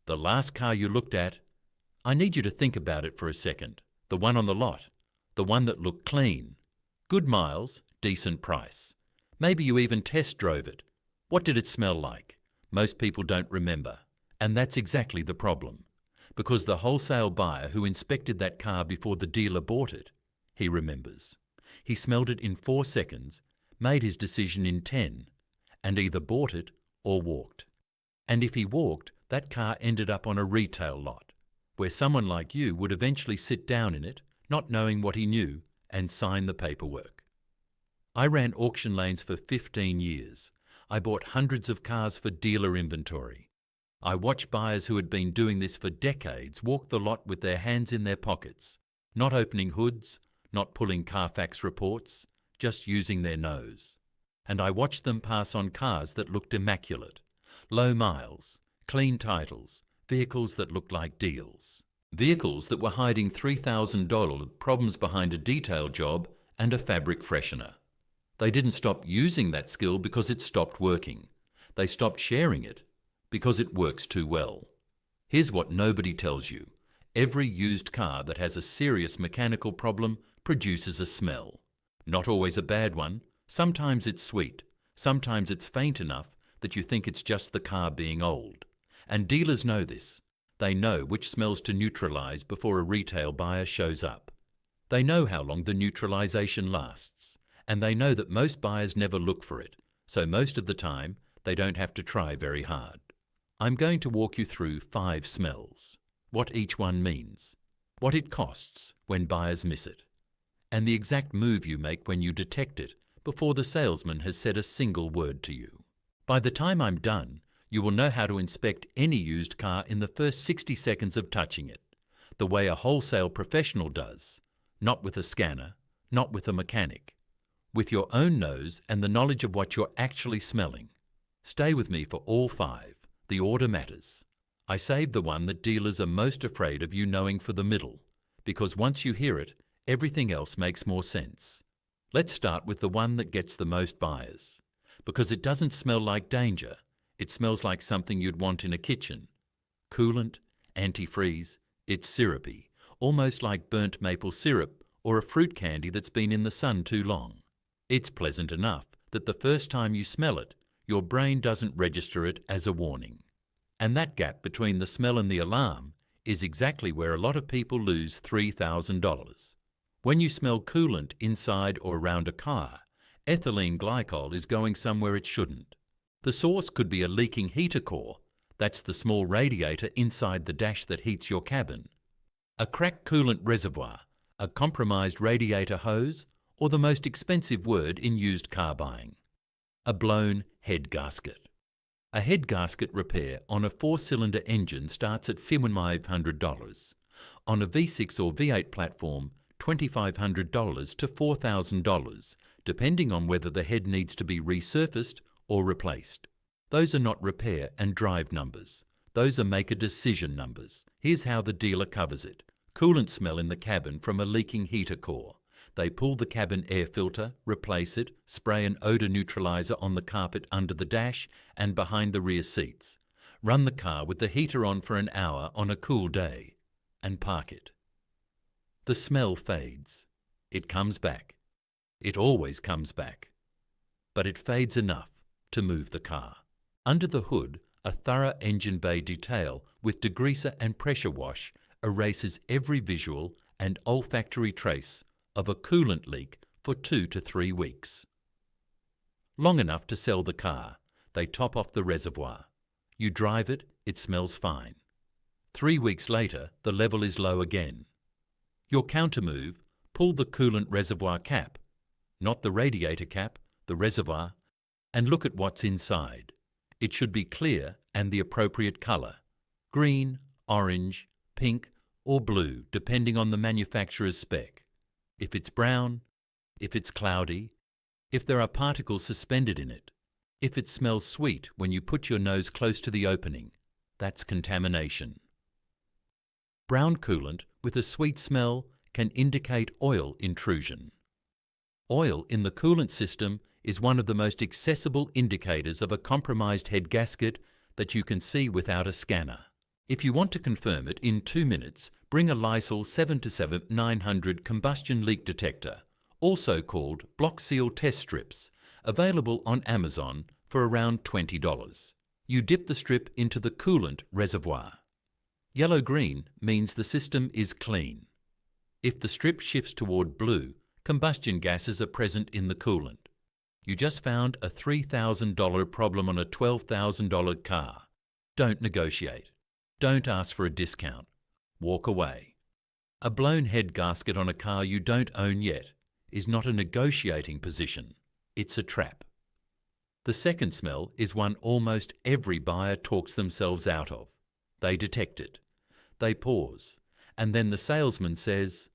The last car you looked at, I need you to think about it for a second. The one on the lot, the one that looked clean. Good miles, decent price. Maybe you even test drove it. What did it smell like? Most people don't remember. And that's exactly the problem. Because the wholesale buyer who inspected that car before the dealer bought it, he remembers. He smelled it in 4 seconds, made his decision in 10, and either bought it or walked. And if he walked, that car ended up on a retail lot, where someone like you would eventually sit down in it, not knowing what he knew, and sign the paperwork. I ran auction lanes for 15 years. I bought hundreds of cars for dealer inventory. I watched buyers who had been doing this for decades walk the lot with their hands in their pockets, not opening hoods, not pulling Carfax reports, just using their nose. And I watched them pass on cars that looked immaculate, low miles, clean titles, vehicles that looked like deals. Vehicles that were hiding $3,000 problems behind a detail job and a fabric freshener. They didn't stop using that skill because it stopped working. They stopped sharing it because it works too well. Here's what nobody tells you. Every used car that has a serious mechanical problem produces a smell. Not always a bad one. Sometimes it's sweet. Sometimes it's faint enough that you think it's just the car being old. And dealers know this. They know which smells to neutralize before a retail buyer shows up. They know how long the neutralization lasts. And they know that most buyers never look for it, so most of the time they don't have to try very hard. I'm going to walk you through 5 smells, what each one means, what it costs when buyers miss it, and the exact move you make when you detect it before the salesman has said a single word to you. By the time I'm done, you will know how to inspect any used car in the first 60 seconds of touching it, the way a wholesale professional does, not with a scanner, not with a mechanic, with your own nose and the knowledge of what you're actually smelling. Stay with me for all 5. The order matters. I saved the one that dealers are most afraid of you knowing for the middle, because once you hear it, everything else makes more sense. Let's start with the one that gets the most buyers. Because it doesn't smell like danger, it smells like something you'd want in a kitchen. Coolant, antifreeze, it's syrupy, almost like burnt maple syrup or a fruit candy that's been in the sun too long. It's pleasant enough that the first time you smell it, your brain doesn't register it as a warning. And that gap between the smell and the alarm is exactly where a lot of people lose $3,000. When you smell coolant inside or around a car, ethylene glycol is going somewhere it shouldn't. The source could be a leaking heater core, that's the small radiator inside the dash that heats your cabin, a cracked coolant reservoir, a compromised radiator hose, or the most expensive word in used car buying, a blown head gasket. A head gasket repair on a 4-cylinder engine starts at $5,100. On a V6 or V8 platform, $2,500 to $4,000, depending on whether the head needs to be resurfaced or replaced. Those are not repair and drive numbers. Those are make a decision numbers. Here's how the dealer covers it. Coolant smell in the cabin from a leaking heater core. They pull the cabin air filter, replace it, spray an odor neutralizer on the carpet under the dash and behind the rear seats. Run the car with the heater on for an hour on a cool day and park it. The smell fades. It comes back. It always comes back. But it fades enough to move the car. Under the hood, a thorough engine bay detail with degreaser and pressure wash erases every visual and olfactory trace of a coolant leak for 2 to 3 weeks. Long enough to sell the car. They top off the reservoir. You drive it, it smells fine. 3 weeks later, the level is low again. Your countermove, pull the coolant reservoir cap, not the radiator cap, the reservoir, and look at what's inside. It should be clear and the appropriate color, green, orange, pink, or blue, depending on the manufacturer's spec. If it's brown, if it's cloudy, if there are particles suspended in it, if it smells sweet when you put your nose close to the opening, that's contamination. Brown coolant with a sweet smell can indicate oil intrusion. Oil in the coolant system is one of the most accessible indicators of a compromised head gasket that you can see without a scanner. If you want to confirm it in 2 minutes, bring a Lysol 7-900 combustion leak detector, also called block seal test strips, available on Amazon for around $20. You dip the strip into the coolant reservoir. Yellow-green means the system is clean. If the strip shifts toward blue, combustion gases are present in the coolant. You just found a $3,000 problem on a $12,000 car. Don't negotiate. Don't ask for a discount. Walk away. A blown head gasket on a car you don't own yet is not a negotiating position. It's a trap. The second smell is one almost every buyer talks themselves out of. They detect it. They pause. And then the salesman says,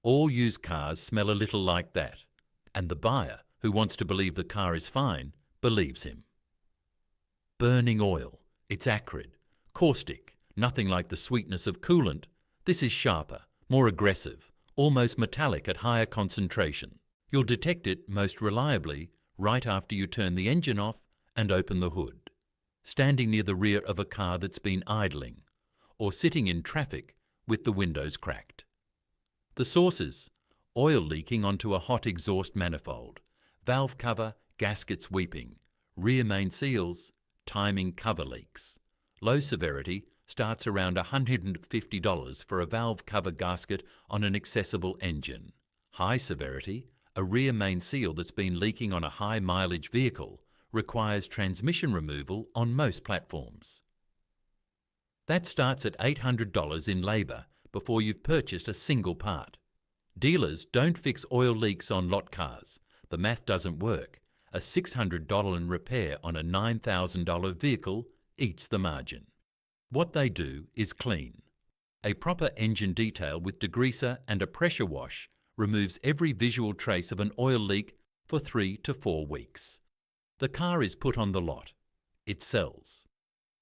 "All used cars smell a little like that." And the buyer, who wants to believe the car is fine, believes him. Burning oil. It's acrid, caustic, nothing like the sweetness of coolant. This is sharper, more aggressive, almost metallic at higher concentration. You'll detect it most reliably right after you turn the engine off and open the hood, standing near the rear of a car that's been idling, or sitting in traffic with the windows cracked. The sources: oil leaking onto a hot exhaust manifold, valve cover, gaskets weeping, rear main seals, timing cover leaks. Low severity starts around $150 for a valve cover gasket on an accessible engine. High severity, a rear main seal that's been leaking on a high mileage vehicle, requires transmission removal on most platforms. That starts at $800 in labour before you've purchased a single part. Dealers don't fix oil leaks on lot cars. The math doesn't work. A $600 in repair on a $9,000 vehicle eats the margin. What they do is clean. A proper engine detail with degreaser and a pressure wash removes every visual trace of an oil leak for 3 to 4 weeks. The car is put on the lot. It sells.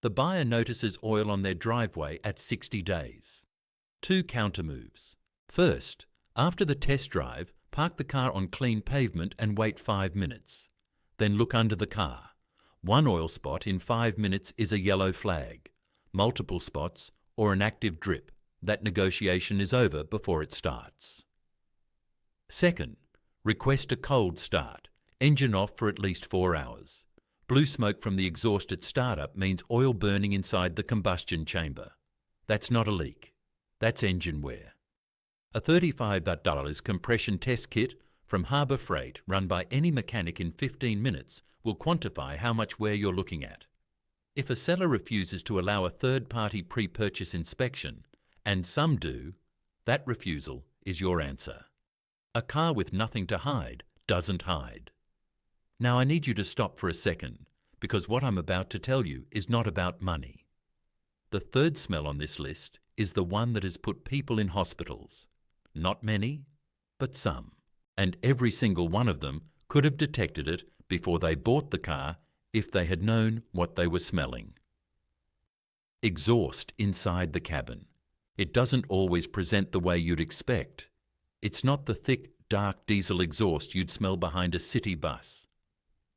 The buyer notices oil on their driveway at 60 days. 2 counter moves. First, after the test drive, park the car on clean pavement and wait 5 minutes. Then look under the car. 1 oil spot in 5 minutes is a yellow flag. Multiple spots or an active drip. That negotiation is over before it starts. Second, request a cold start. Engine off for at least 4 hours. Blue smoke from the exhaust at startup means oil burning inside the combustion chamber. That's not a leak. That's engine wear. A $35 compression test kit from Harbour Freight, run by any mechanic in 15 minutes, will quantify how much wear you're looking at. If a seller refuses to allow a third-party pre-purchase inspection, and some do, that refusal is your answer. A car with nothing to hide doesn't hide. Now I need you to stop for a second, because what I'm about to tell you is not about money. The third smell on this list is the one that has put people in hospitals. Not many, but some. And every single one of them could have detected it before they bought the car if they had known what they were smelling. Exhaust inside the cabin. It doesn't always present the way you'd expect. It's not the thick, dark diesel exhaust you'd smell behind a city bus.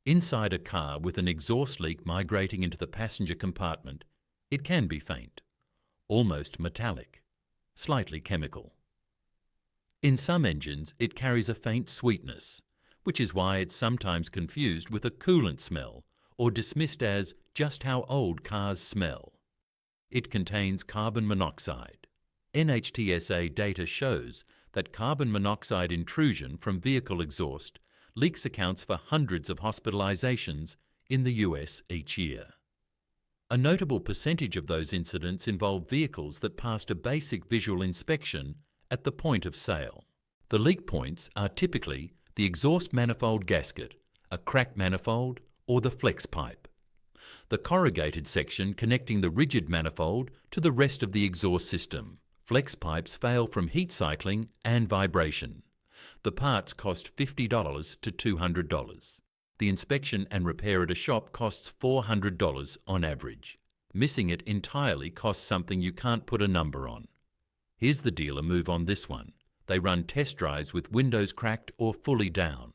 Inside a car with an exhaust leak migrating into the passenger compartment, it can be faint, almost metallic, slightly chemical. In some engines, it carries a faint sweetness, which is why it's sometimes confused with a coolant smell or dismissed as just how old cars smell. It contains carbon monoxide. NHTSA data shows that carbon monoxide intrusion from vehicle exhaust leaks accounts for hundreds of hospitalizations in the US each year. A notable percentage of those incidents involve vehicles that passed a basic visual inspection at the point of sale. The leak points are typically the exhaust manifold gasket, a cracked manifold, or the flex pipe. The corrugated section connecting the rigid manifold to the rest of the exhaust system. Flex pipes fail from heat cycling and vibration. The parts cost $50 to $200. The inspection and repair at a shop costs $400 on average. Missing it entirely costs something you can't put a number on. Here's the dealer move on this one. They run test drives with windows cracked or fully down.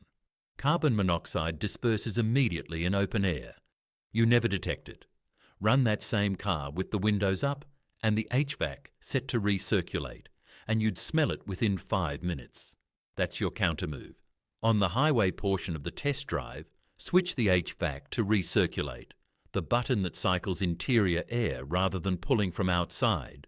Carbon monoxide disperses immediately in open air. You never detect it. Run that same car with the windows up and the HVAC set to recirculate, and you'd smell it within 5 minutes. That's your counter move. On the highway portion of the test drive, switch the HVAC to recirculate, the button that cycles interior air rather than pulling from outside,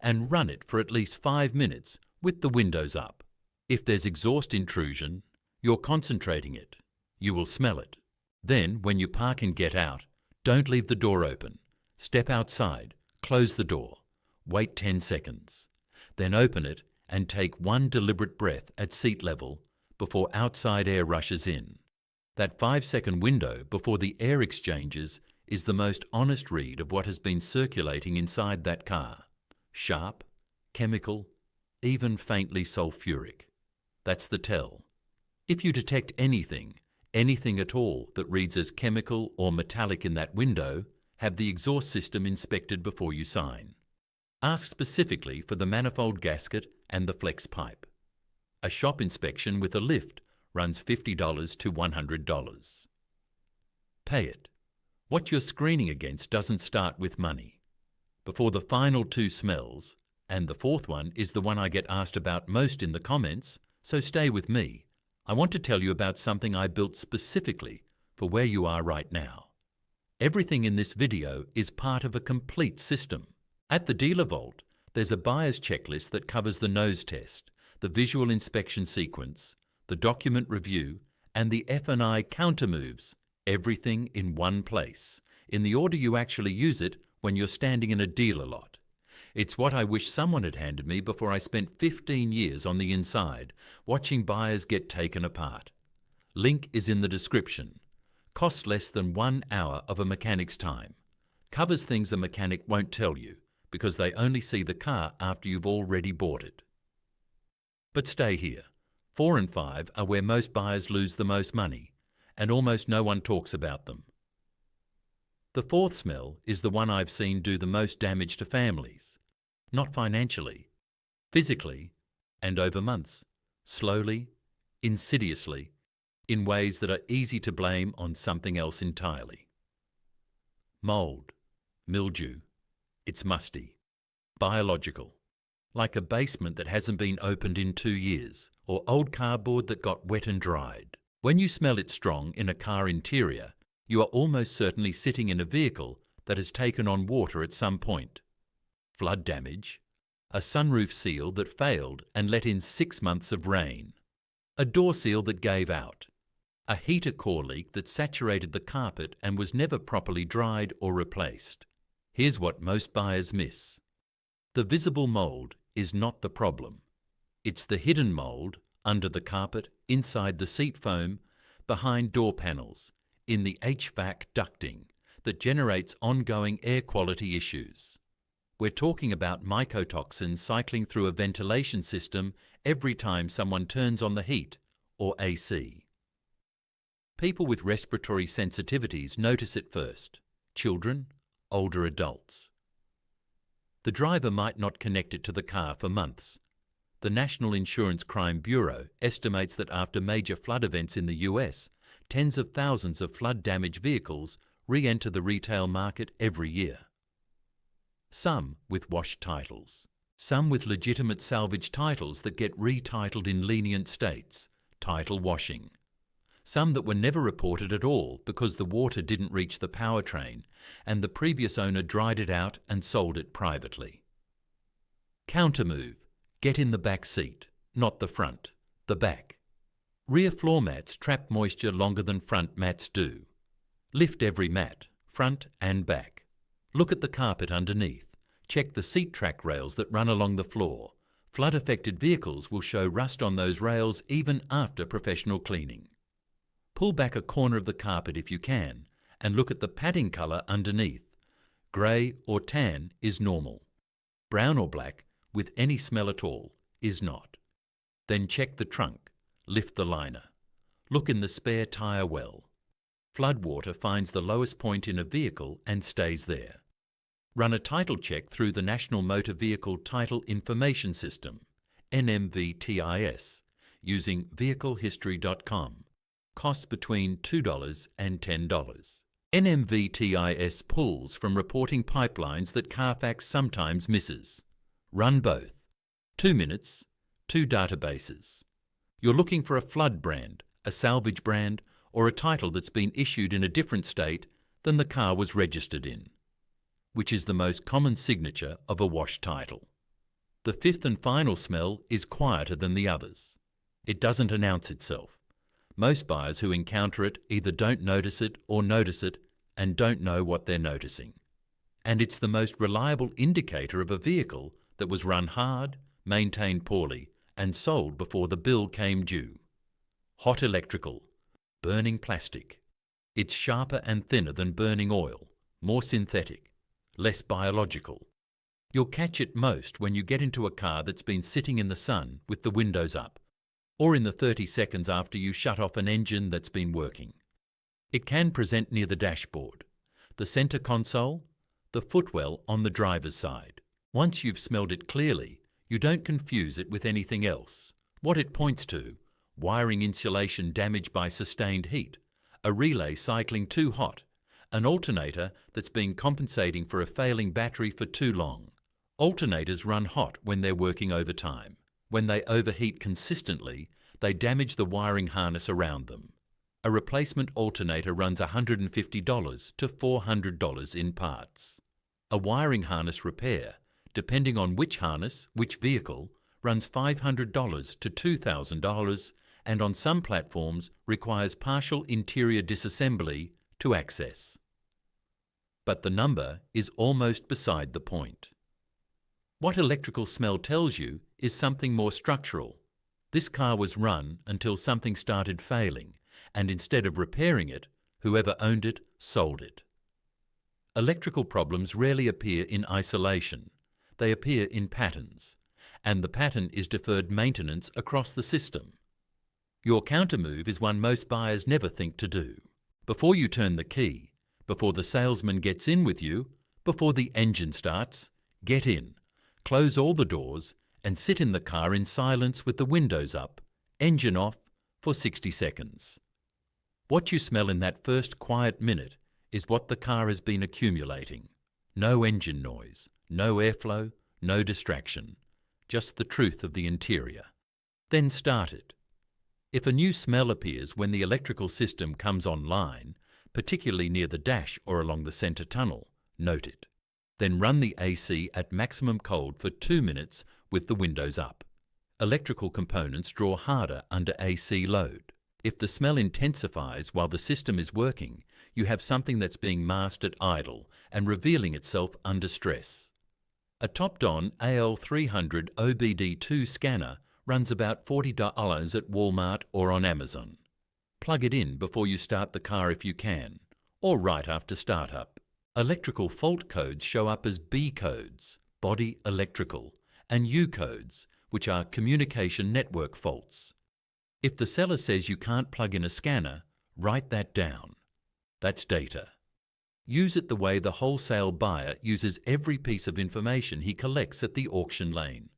and run it for at least 5 minutes with the windows up. If there's exhaust intrusion, you're concentrating it. You will smell it. Then, when you park and get out, don't leave the door open. Step outside, close the door, wait 10 seconds. Then open it and take one deliberate breath at seat level before outside air rushes in. That 5-second window before the air exchanges is the most honest read of what has been circulating inside that car. Sharp, chemical, even faintly sulfuric. That's the tell. If you detect anything at all that reads as chemical or metallic in that window, have the exhaust system inspected before you sign. Ask specifically for the manifold gasket and the flex pipe. A shop inspection with a lift runs $50 to $100. Pay it. What you're screening against doesn't start with money. Before the final 2 smells, and the 4th one is the one I get asked about most in the comments, so stay with me. I want to tell you about something I built specifically for where you are right now. Everything in this video is part of a complete system. At the dealer vault, there's a buyer's checklist that covers the nose test, the visual inspection sequence, the document review, and the F&I counter moves, everything in one place, in the order you actually use it when you're standing in a dealer lot. It's what I wish someone had handed me before I spent 15 years on the inside, watching buyers get taken apart. Link is in the description. Costs less than 1 hour of a mechanic's time. Covers things a mechanic won't tell you, because they only see the car after you've already bought it. But stay here. 4 and 5 are where most buyers lose the most money, and almost no one talks about them. The 4th smell is the one I've seen do the most damage to families. Not financially, physically, and over months, slowly, insidiously, in ways that are easy to blame on something else entirely. Mold, mildew, it's musty, biological, like a basement that hasn't been opened in 2 years, or old cardboard that got wet and dried. When you smell it strong in a car interior, you are almost certainly sitting in a vehicle that has taken on water at some point. Flood damage, a sunroof seal that failed and let in 6 months of rain, a door seal that gave out, a heater core leak that saturated the carpet and was never properly dried or replaced. Here's what most buyers miss. The visible mold is not the problem. It's the hidden mold under the carpet, inside the seat foam, behind door panels, in the HVAC ducting that generates ongoing air quality issues. We're talking about mycotoxins cycling through a ventilation system every time someone turns on the heat, or AC. People with respiratory sensitivities notice it first. Children, older adults. The driver might not connect it to the car for months. The National Insurance Crime Bureau estimates that after major flood events in the US, tens of thousands of flood-damaged vehicles re-enter the retail market every year. Some with washed titles, some with legitimate salvage titles that get retitled in lenient states, title washing. Some that were never reported at all because the water didn't reach the powertrain and the previous owner dried it out and sold it privately. Countermove. Get in the back seat, not the front, the back. Rear floor mats trap moisture longer than front mats do. Lift every mat, front and back. Look at the carpet underneath. Check the seat track rails that run along the floor. Flood-affected vehicles will show rust on those rails even after professional cleaning. Pull back a corner of the carpet if you can and look at the padding colour underneath. Grey or tan is normal. Brown or black, with any smell at all, is not. Then check the trunk. Lift the liner. Look in the spare tyre well. Floodwater finds the lowest point in a vehicle and stays there. Run a title check through the National Motor Vehicle Title Information System, NMVTIS, using vehiclehistory.com. Costs between $2 and $10. NMVTIS pulls from reporting pipelines that Carfax sometimes misses. Run both. 2 minutes, 2 databases. You're looking for a flood brand, a salvage brand, or a title that's been issued in a different state than the car was registered in, which is the most common signature of a wash title. The fifth and final smell is quieter than the others. It doesn't announce itself. Most buyers who encounter it either don't notice it or notice it and don't know what they're noticing. And it's the most reliable indicator of a vehicle that was run hard, maintained poorly, and sold before the bill came due. Hot electrical, burning plastic. It's sharper and thinner than burning oil, more synthetic, less biological. You'll catch it most when you get into a car that's been sitting in the sun with the windows up, or in the 30 seconds after you shut off an engine that's been working. It can present near the dashboard, the centre console, the footwell on the driver's side. Once you've smelled it clearly, you don't confuse it with anything else. What it points to: wiring insulation damaged by sustained heat, a relay cycling too hot, an alternator that's been compensating for a failing battery for too long. Alternators run hot when they're working overtime. When they overheat consistently, they damage the wiring harness around them. A replacement alternator runs $150 to $400 in parts. A wiring harness repair, depending on which harness, which vehicle, runs $500 to $2,000 and on some platforms requires partial interior disassembly to access. But the number is almost beside the point. What electrical smell tells you is something more structural. This car was run until something started failing, and instead of repairing it, whoever owned it sold it. Electrical problems rarely appear in isolation. They appear in patterns, and the pattern is deferred maintenance across the system. Your countermove is one most buyers never think to do. Before you turn the key, before the salesman gets in with you, before the engine starts, get in, close all the doors, and sit in the car in silence with the windows up, engine off, for 60 seconds. What you smell in that first quiet minute is what the car has been accumulating. No engine noise, no airflow, no distraction, just the truth of the interior. Then start it. If a new smell appears when the electrical system comes online, particularly near the dash or along the centre tunnel, note it. Then run the AC at maximum cold for 2 minutes with the windows up. Electrical components draw harder under AC load. If the smell intensifies while the system is working, you have something that's being masked at idle and revealing itself under stress. A topped-on AL300 OBD2 scanner runs about $40 at Walmart or on Amazon. Plug it in before you start the car if you can, or right after startup. Electrical fault codes show up as B codes, body electrical, and U codes, which are communication network faults. If the seller says you can't plug in a scanner, write that down. That's data. Use it the way the wholesale buyer uses every piece of information he collects at the auction lane,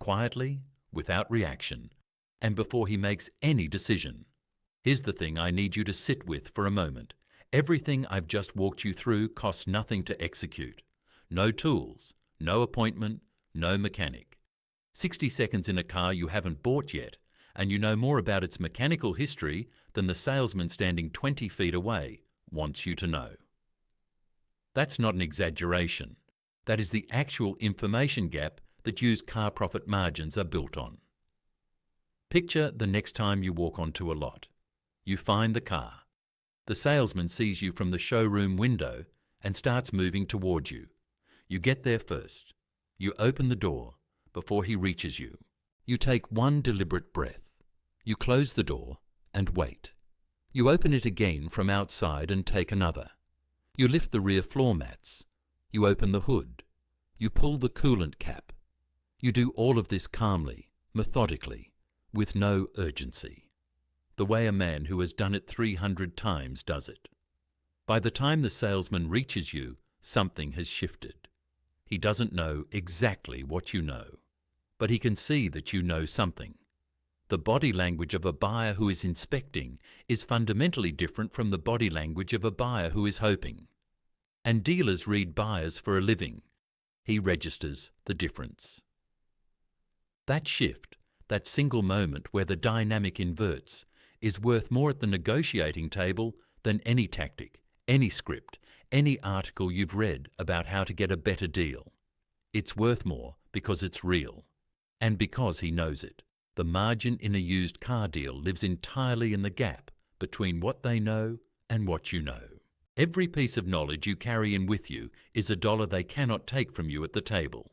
quietly, without reaction, and before he makes any decision. Here's the thing I need you to sit with for a moment. Everything I've just walked you through costs nothing to execute. No tools, no appointment, no mechanic. 60 seconds in a car you haven't bought yet, and you know more about its mechanical history than the salesman standing 20 feet away wants you to know. That's not an exaggeration. That is the actual information gap that used car profit margins are built on. Picture the next time you walk onto a lot. You find the car. The salesman sees you from the showroom window and starts moving towards you. You get there first. You open the door before he reaches you. You take one deliberate breath. You close the door and wait. You open it again from outside and take another. You lift the rear floor mats. You open the hood. You pull the coolant cap. You do all of this calmly, methodically, with no urgency. The way a man who has done it 300 times does it. By the time the salesman reaches you, something has shifted. He doesn't know exactly what you know, but he can see that you know something. The body language of a buyer who is inspecting is fundamentally different from the body language of a buyer who is hoping. And dealers read buyers for a living. He registers the difference. That shift, that single moment where the dynamic inverts, is worth more at the negotiating table than any tactic, any script, any article you've read about how to get a better deal. It's worth more because it's real, and because he knows it. The margin in a used car deal lives entirely in the gap between what they know and what you know. Every piece of knowledge you carry in with you is a dollar they cannot take from you at the table.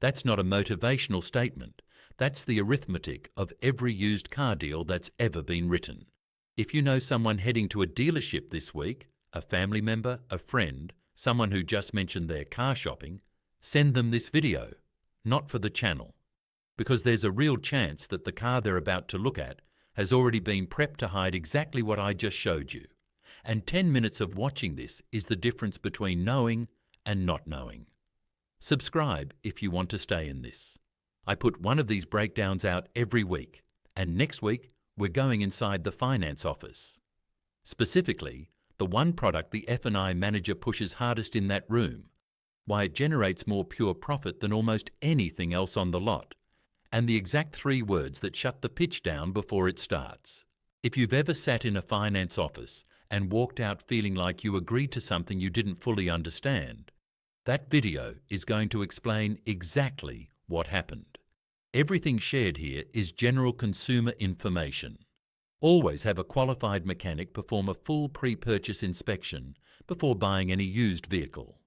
That's not a motivational statement. That's the arithmetic of every used car deal that's ever been written. If you know someone heading to a dealership this week, a family member, a friend, someone who just mentioned their car shopping, send them this video, not for the channel, because there's a real chance that the car they're about to look at has already been prepped to hide exactly what I just showed you. And 10 minutes of watching this is the difference between knowing and not knowing. Subscribe if you want to stay in this. I put one of these breakdowns out every week, and next week we're going inside the finance office. Specifically, the one product the F&I manager pushes hardest in that room, why it generates more pure profit than almost anything else on the lot, and the exact 3 words that shut the pitch down before it starts. If you've ever sat in a finance office and walked out feeling like you agreed to something you didn't fully understand, that video is going to explain exactly what happened. Everything shared here is general consumer information. Always have a qualified mechanic perform a full pre-purchase inspection before buying any used vehicle.